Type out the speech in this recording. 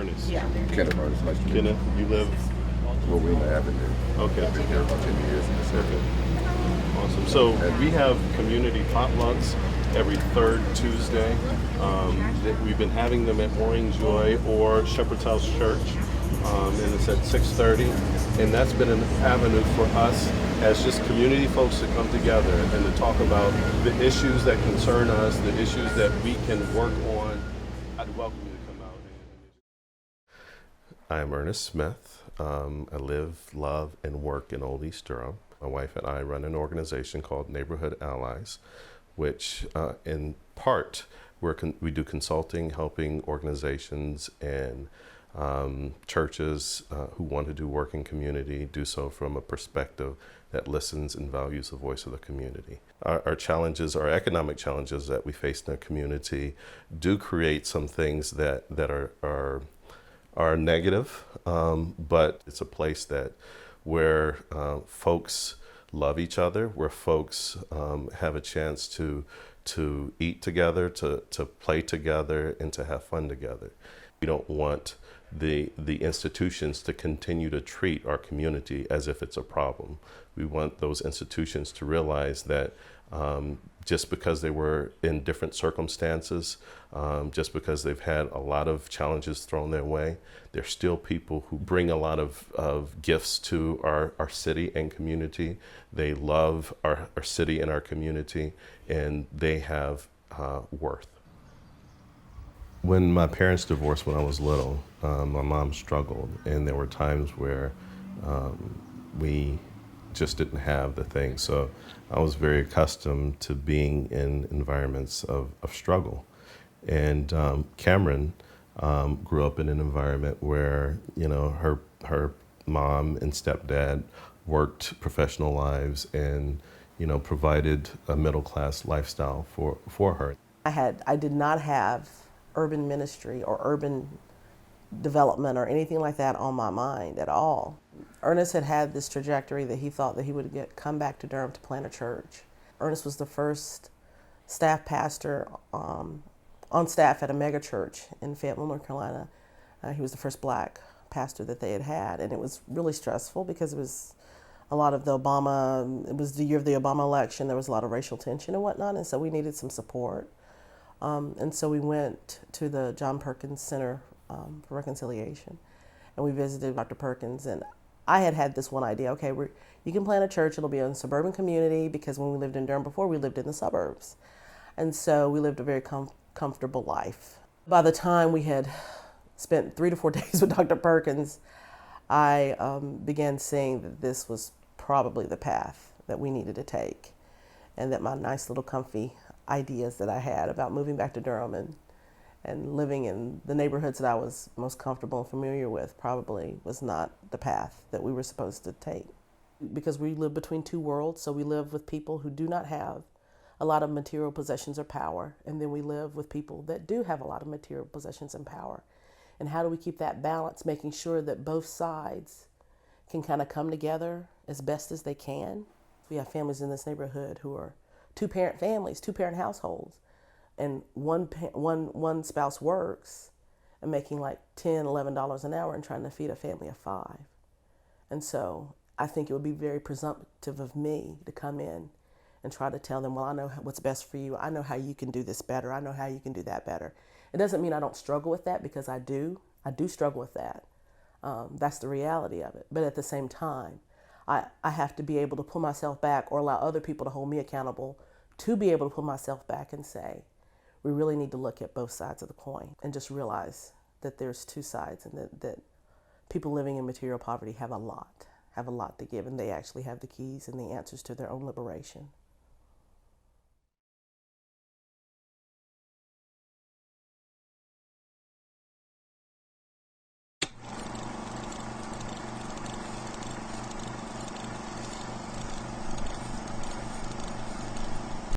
Ernest? Yeah. Kenneth Artist, nice to meet you. Kenneth, you live? Rowena Avenue. Okay. I've been here about 10 years in this area. Awesome. So we have community potlucks every third Tuesday. We've been having them at Morning Joy or Shepherd's House Church, and it's at 6:30. And that's been an avenue for us as just community folks to come together and to talk about the issues that concern us, the issues that we can work on. I'd welcome you to come out. I am Ernest Smith. I live, love, and work in Old East Durham. My wife and I run an organization called Neighborhood Allies, which in part we do consulting, helping organizations and churches who want to do work in community do so from a perspective that listens and values the voice of the community. Our challenges, our economic challenges that we face in the community do create some things that are negative, but it's a place where folks love each other, where folks have a chance to eat together, to play together, and to have fun together. We don't want the institutions to continue to treat our community as if it's a problem. We want those institutions to realize that just because they were in different circumstances, just because they've had a lot of challenges thrown their way, they're still people who bring a lot of gifts to our city and community. They love our city and our community, and they have worth. When my parents divorced when I was little, my mom struggled, and there were times where we just didn't have the thing. So I was very accustomed to being in environments of struggle. And Cameron grew up in an environment where, her mom and stepdad worked professional lives and, provided a middle-class lifestyle for her. I did not have urban ministry or urban development or anything like that on my mind at all. Ernest had this trajectory that he thought that he would come back to Durham to plant a church. Ernest was the first staff pastor on staff at a mega church in Fayetteville, North Carolina. He was the first black pastor that they had, and it was really stressful because it was a lot of it was the year of the Obama election. There was a lot of racial tension and whatnot, and so we needed some support. And so we went to the John Perkins Center for Reconciliation, and we visited Dr. Perkins. And I had this one idea: okay, you can plant a church. It'll be in a suburban community, because when we lived in Durham before, we lived in the suburbs, and so we lived a very comfortable life. By the time we had spent 3 to 4 days with Dr. Perkins, I began seeing that this was probably the path that we needed to take, and that my nice little comfy ideas that I had about moving back to Durham and living in the neighborhoods that I was most comfortable and familiar with probably was not the path that we were supposed to take. Because we live between two worlds, so we live with people who do not have a lot of material possessions or power, and then we live with people that do have a lot of material possessions and power. And how do we keep that balance, making sure that both sides can kind of come together as best as they can? We have families in this neighborhood who are two-parent families, two-parent households, and one spouse works and making like $10, $11 an hour and trying to feed a family of 5. And so I think it would be very presumptive of me to come in and try to tell them, well, I know what's best for you. I know how you can do this better. I know how you can do that better. It doesn't mean I don't struggle with that, because I do. I do struggle with that. That's the reality of it. But at the same time, I have to be able to pull myself back, or allow other people to hold me accountable to be able to pull myself back and say, we really need to look at both sides of the coin and just realize that there's two sides, and that people living in material poverty have a lot to give, and they actually have the keys and the answers to their own liberation.